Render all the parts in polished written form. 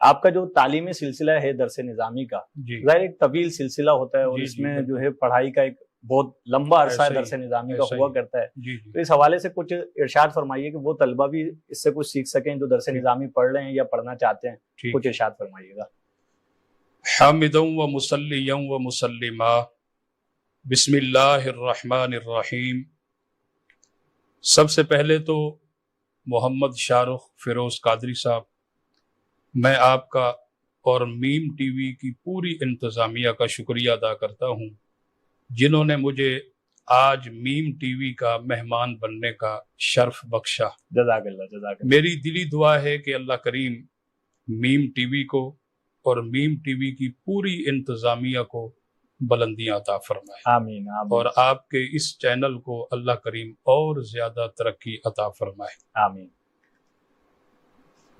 آپ کا جو تعلیمی سلسلہ ہے درس نظامی کا، جی ظاہر ایک طویل سلسلہ ہوتا ہے اور جی اس جی میں بالکل جو ہے پڑھائی کا ایک بہت لمبا عرصہ ایسا ہی درس نظامی کا ایسا ہوا ہی کرتا ہے. جی جی تو اس حوالے سے کچھ ارشاد فرمائیے کہ وہ طلبہ بھی اس سے کچھ سیکھ سکیں جو درس ٹھیک نظامی پڑھ رہے ہیں یا پڑھنا چاہتے ہیں. ٹھیک کچھ ارشاد فرمائیے گا. حامدا و مصلیا و مسلما بسم اللہ الرحمن الرحیم. سب سے پہلے تو محمد شاہ رخ فیروز قادری صاحب، میں آپ کا اور میم ٹی وی کی پوری انتظامیہ کا شکریہ ادا کرتا ہوں جنہوں نے مجھے آج میم ٹی وی کا مہمان بننے کا شرف بخشا. جزاک اللہ جزاک اللہ. میری دلی دعا ہے کہ اللہ کریم میم ٹی وی کو اور میم ٹی وی کی پوری انتظامیہ کو بلندیاں عطا فرمائے، آمین آمین اور آپ کے اس چینل کو اللہ کریم اور زیادہ ترقی عطا فرمائے. آمین.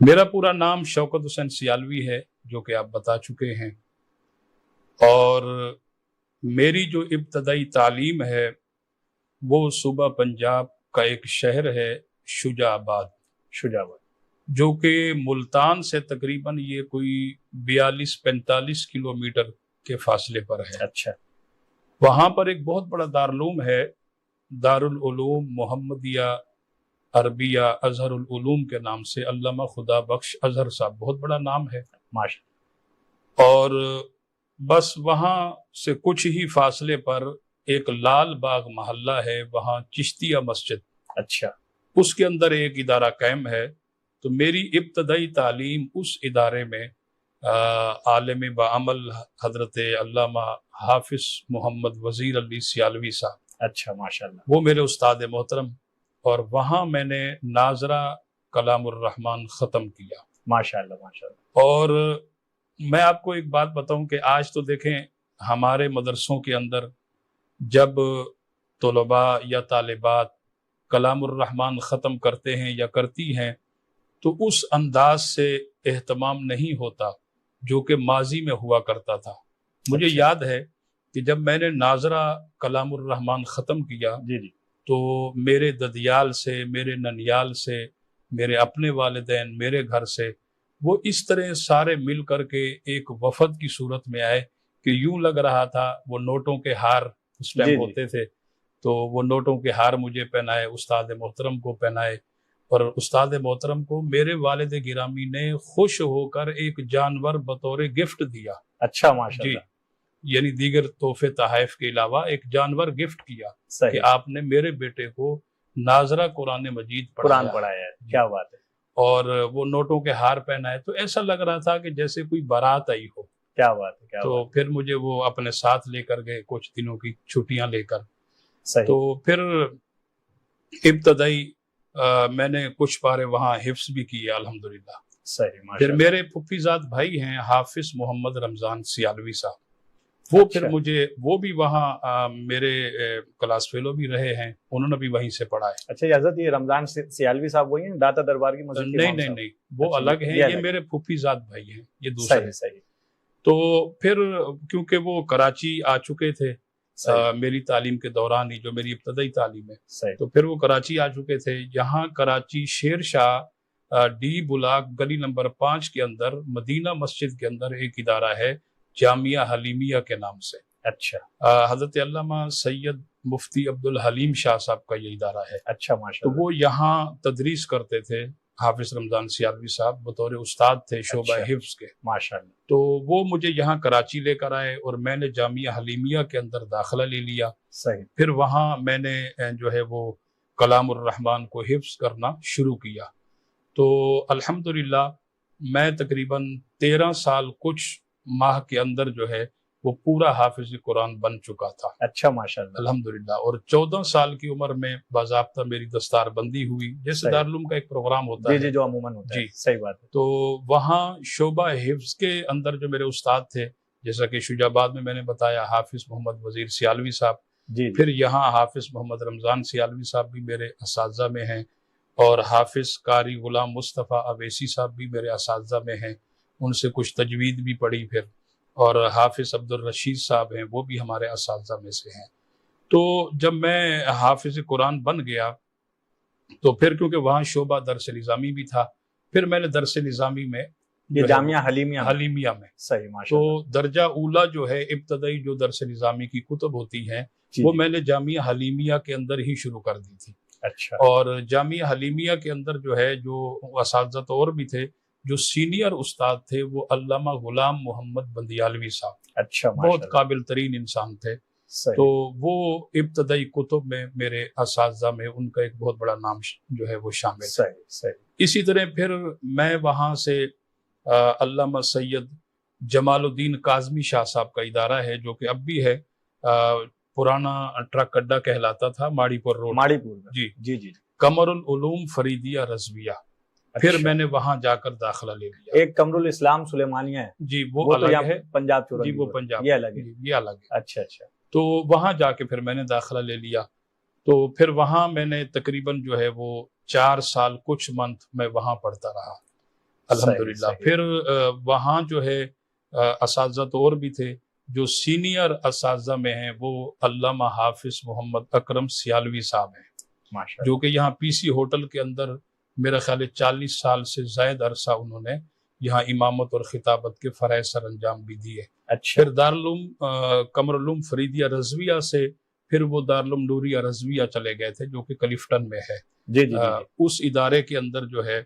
میرا پورا نام شوکت حسین سیالوی ہے، جو کہ آپ بتا چکے ہیں، اور میری جو ابتدائی تعلیم ہے وہ صوبہ پنجاب کا ایک شہر ہے شجاع آباد، جو کہ ملتان سے تقریباً یہ کوئی 42-45 کلومیٹر کے فاصلے پر ہے. اچھا. وہاں پر ایک بہت بڑا دارالعلوم ہے، دارالعلوم محمدیہ عربیہ اظہر العلوم کے نام سے. علامہ خدا بخش اظہر صاحب، بہت بڑا نام ہے ماشاء. اور بس وہاں سے کچھ ہی فاصلے پر ایک لال باغ محلہ ہے، وہاں چشتیہ مسجد، اچھا، اس کے اندر ایک ادارہ قائم ہے. تو میری ابتدائی تعلیم اس ادارے میں عالم بعمل حضرت علامہ حافظ محمد وزیر علی سیالوی صاحب، اچھا ماشاءاللہ، وہ میرے استاد محترم، اور وہاں میں نے ناظرہ کلام الرحمن ختم کیا. ماشاءاللہ ماشاءاللہ. اور میں آپ کو ایک بات بتاؤں کہ آج تو دیکھیں ہمارے مدرسوں کے اندر جب طلباء یا طالبات کلام الرحمن ختم کرتے ہیں یا کرتی ہیں تو اس انداز سے اہتمام نہیں ہوتا جو کہ ماضی میں ہوا کرتا تھا. مجھے اچھا. یاد ہے کہ جب میں نے ناظرہ کلام الرحمن ختم کیا جی جی تو میرے ددیال سے، میرے ننیال سے، میرے اپنے والدین، میرے گھر سے، وہ اس طرح سارے مل کر کے ایک وفد کی صورت میں آئے کہ یوں لگ رہا تھا وہ نوٹوں کے ہار اس ٹائم جی ہوتے تھے، تو وہ نوٹوں کے ہار مجھے پہنائے، استاد محترم کو پہنائے، اور استاد محترم کو میرے والد گرامی نے خوش ہو کر ایک جانور بطور گفٹ دیا. اچھا ماشاءاللہ. جی، یعنی دیگر تحفے تحائف کے علاوہ ایک جانور گفٹ کیا کہ آپ نے میرے بیٹے کو ناظرہ قرآن مجید قرآن پڑھایا ہے. کیا بات ہے. اور وہ نوٹوں کے ہار پہنائے، تو ایسا لگ رہا تھا کہ جیسے کوئی بارات آئی ہو. کیا بات ہے. تو پھر مجھے وہ اپنے ساتھ لے کر گئے کچھ دنوں کی چھٹیاں لے کر. صحیح. تو پھر ابتدائی میں نے کچھ پارے وہاں حفظ بھی کیے الحمدللہ. صحیح. پھر میرے پھپھی زاد بھائی ہیں حافظ محمد رمضان سیالوی صاحب، وہ پھر مجھے وہ بھی وہاں میرے کلاس فیلو بھی رہے ہیں، انہوں نے بھی وہیں سے پڑھا ہے. اچھا حضرت، یہ رمضان سیالوی صاحب وہی ہیں داتا دربار کی مسجد کے؟ نہیں، وہ الگ ہیں، یہ میرے پھپھی زاد بھائی ہیں، یہ دوسرے. صحیح. تو پھر کیونکہ وہ کراچی آ چکے تھے میری تعلیم کے دوران ہی، جو میری ابتدائی تعلیم ہے، تو پھر وہ کراچی آ چکے تھے. یہاں کراچی شیر شاہ ڈی بلاک گلی نمبر 5 کے اندر مدینہ مسجد کے اندر ایک ادارہ ہے جامعہ حلیمیہ کے نام سے. اچھا. حضرت علامہ سید مفتی عبدالحلیم شاہ صاحب کا یہ ادارہ ہے. اچھا تو ماشاءاللہ. وہ یہاں تدریس کرتے تھے، حافظ رمضان سیالوی صاحب بطور استاد تھے شعبہ حفظ کے. ماشاءاللہ. تو وہ مجھے یہاں کراچی لے کر آئے اور میں نے جامعہ حلیمیہ کے اندر داخلہ لے لیا. صحیح. پھر وہاں میں نے جو ہے وہ کلام الرحمن کو حفظ کرنا شروع کیا. تو الحمدللہ میں تقریباً 13 سال کچھ ماہ کے اندر جو ہے وہ پورا حافظ قرآن بن چکا تھا. اچھا ماشاءاللہ. الحمدللہ. اور 14 سال کی عمر میں باضابطہ میری دستار بندی ہوئی، جیسے دارالعلوم کا ایک پروگرام ہوتا ہے. جی جو عموماً ہوتا ہے. جی صحیح بات ہے. تو وہاں شعبہ حفظ کے اندر جو میرے استاد تھے، جیسا کہ شجاع آباد میں نے بتایا حافظ محمد وزیر سیالوی صاحب، جی. پھر یہاں حافظ محمد رمضان سیالوی صاحب بھی میرے اساتذہ میں ہیں، اور حافظ قاری غلام مصطفیٰ اویسی صاحب بھی میرے اساتذہ میں ہیں، ان سے کچھ تجوید بھی پڑھی پھر. اور حافظ عبدالرشید صاحب ہیں، وہ بھی ہمارے اساتذہ میں سے ہیں. تو جب میں حافظ قرآن بن گیا تو پھر کیونکہ وہاں شعبہ درس نظامی بھی تھا، پھر میں نے درس نظامی میں یہ جو ہے جامعہ حلیمیہ میں؟ حلیمیہ میں. صحیح، ماشاءاللہ. تو درجہ اولا جو ہے ابتدائی جو درس نظامی کی کتب ہوتی ہیں جی وہ جی. میں نے جامعہ حلیمیہ کے اندر ہی شروع کر دی تھی. اچھا. اور جامعہ حلیمیہ کے اندر جو ہے جو اساتذہ تو اور بھی تھے، جو سینئر استاد تھے وہ علامہ غلام محمد بندیالوی صاحب، اچھا، بہت ماشاءاللہ. قابل ترین انسان تھے. صحیح. تو وہ ابتدائی کتب میں میرے اساتذہ میں ان کا ایک بہت بڑا نام جو ہے وہ شامل ہے. صحیح صحیح. اسی طرح پھر میں وہاں سے علامہ سید جمال الدین کاظمی شاہ صاحب کا ادارہ ہے جو کہ اب بھی ہے، پرانا ٹرک اڈا کہلاتا تھا، ماڑی پور روڈ. ماڑی پور میں. جی جی جی. قمر العلوم فریدیہ رضویہ. پھر میں نے وہاں جا کر داخلہ لے لیا. ایک قمر الاسلام سلیمانیہ ہے. جی وہ تو الگ یہاں ہے. پنجاب چورا. جی وہ پنجاب، یہ الگ ہے. یہ الگ ہے. اچھا اچھا. تو وہاں جا کے پھر میں نے داخلہ لے لیا. تو پھر وہاں میں نے تقریباً جو ہے وہ 4 سال کچھ منتھ میں وہاں پڑھتا رہا الحمدللہ. پھر وہاں جو ہے اساتذہ تو اور بھی تھے، جو سینئر اساتذہ میں ہیں وہ علامہ حافظ محمد اکرم سیالوی صاحب ہیں، جو کہ یہاں پی سی ہوٹل کے اندر میرا خیال ہے 40 سال سے زائد عرصہ انہوں نے یہاں امامت اور خطابت کے فرائض سر انجام بھی دیے. اچھا. پھر دارالعلوم قمر العلوم فریدیہ رضویہ سے پھر وہ دارالعلوم نوریہ رضویہ چلے گئے تھے جو کہ کلفٹن میں ہے. جی جی. اس ادارے کے اندر جو ہے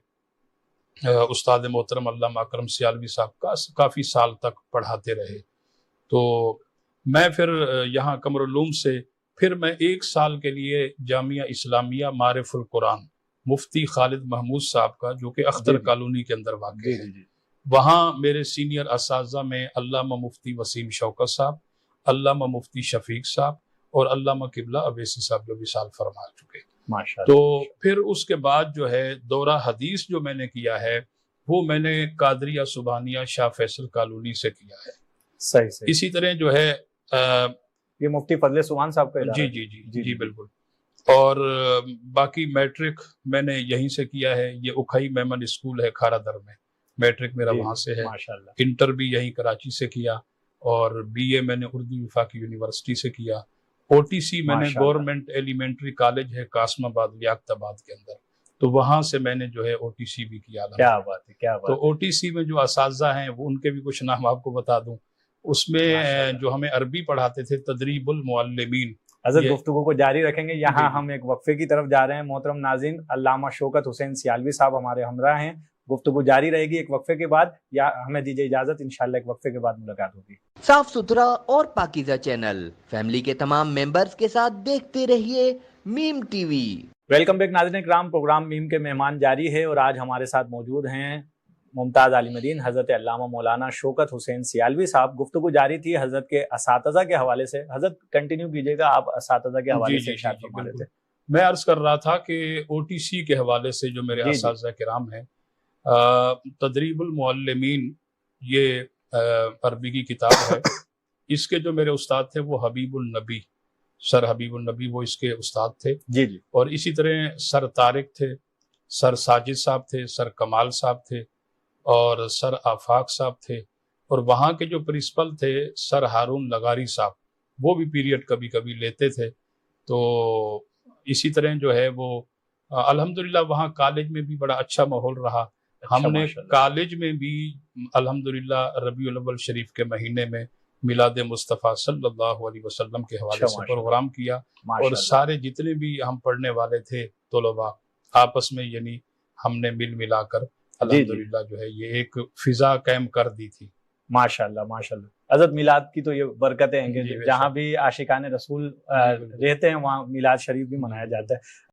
استاد محترم علامہ اکرم سیالوی صاحب کافی سال تک پڑھاتے رہے. تو میں پھر یہاں قمر العلوم سے پھر میں 1 سال کے لیے جامعہ اسلامیہ معارف القرآن مفتی خالد محمود صاحب کا جو کہ اختر کالونی کے اندر واقع ہے، وہاں میرے سینئر اساتذہ میں علامہ مفتی وسیم شوکت صاحب، علامہ مفتی شفیق صاحب اور علامہ قبلہ اویسی صاحب جو وصال فرما چکے. ماشاءاللہ. تو پھر اس کے بعد جو ہے دورہ حدیث جو میں نے کیا ہے وہ میں نے قادریہ سبحانیہ شاہ فیصل کالونی سے کیا ہے. صحیح صحیح. اسی طرح جو ہے یہ مفتی فضل سبحان صاحب کا ادارہ. جی جی جی جی بالکل. اور باقی میٹرک میں نے یہیں سے کیا ہے. یہ اکھائی میمن اسکول ہے کھارا در میں، میٹرک میرا وہاں سے ہے. ماشاءاللہ. انٹر بھی یہیں کراچی سے کیا، اور بی اے میں نے اردو وفاقی یونیورسٹی سے کیا. او ٹی سی میں نے گورنمنٹ ایلیمنٹری کالج ہے قاسم آباد لیاقت آباد کے اندر، تو وہاں سے میں نے جو ہے او ٹی سی بھی کیا. کیا بات ہے، کیا بات. تو او ٹی سی میں جو اساتذہ ہیں وہ ان کے بھی کچھ نام آپ کو بتا دوں. اس میں جو ہمیں عربی پڑھاتے تھے تدریب المعلمین. حضرت گفتگو کو جاری رکھیں گے. یہاں ہم ایک وقفے کی طرف جا رہے ہیں. محترم ناظرین، علامہ شوکت حسین سیالوی صاحب ہمارے ہمراہ ہیں. گفتگو جاری رہے گی ایک وقفے کے بعد، یا ہمیں دیجیے اجازت، انشاءاللہ ایک وقفے کے بعد ملاقات ہوگی. صاف ستھرا اور پاکیزہ چینل فیملی کے تمام ممبرز کے ساتھ دیکھتے رہیے میم ٹی وی. ویلکم بیک ناظرین کرام. پروگرام میم کے مہمان جاری ہے اور آج ہمارے ساتھ موجود ہیں ممتاز عالم دین حضرت علامہ مولانا شوکت حسین سیالوی صاحب. گفتگو جاری تھی حضرت کے اساتذہ کے حوالے سے. حضرت کنٹینیو کیجیے گا، آپ اساتذہ کے حوالے سے ارشاد فرما رہے تھے. میں عرض کر رہا تھا کہ او ٹی سی کے حوالے سے جو میرے اساتذہ کرام ہیں، تدریب المعلمین یہ عربی کی کتاب ہے. اس کے جو میرے استاد تھے وہ حبیب النبی، سر حبیب النبی، وہ اس کے استاد تھے. جی جی. اور اسی طرح سر طارق تھے، سر ساجد صاحب تھے، سر کمال صاحب تھے، اور سر آفاق صاحب تھے. اور وہاں کے جو پرنسپل تھے سر ہارون لغاری صاحب، وہ بھی پیریڈ کبھی کبھی لیتے تھے. تو اسی طرح جو ہے وہ الحمدللہ وہاں کالج میں بھی بڑا اچھا ماحول رہا. ہم نے کالج میں بھی الحمدللہ ربیع الاول شریف کے مہینے میں میلاد مصطفیٰ صلی اللہ علیہ وسلم کے حوالے سے پروگرام کیا، اور سارے جتنے بھی ہم پڑھنے والے تھے طلباء آپس میں یعنی ہم نے مل ملا کر الحمدللہ جو ہے یہ ایک فضا قائم کر دی تھی. ماشاءاللہ ماشاءاللہ. حضرت میلاد کی تو یہ برکتیں ہیں کہ جہاں بھی عاشقان رسول رہتے ہیں وہاں میلاد شریف بھی منایا جاتا ہے.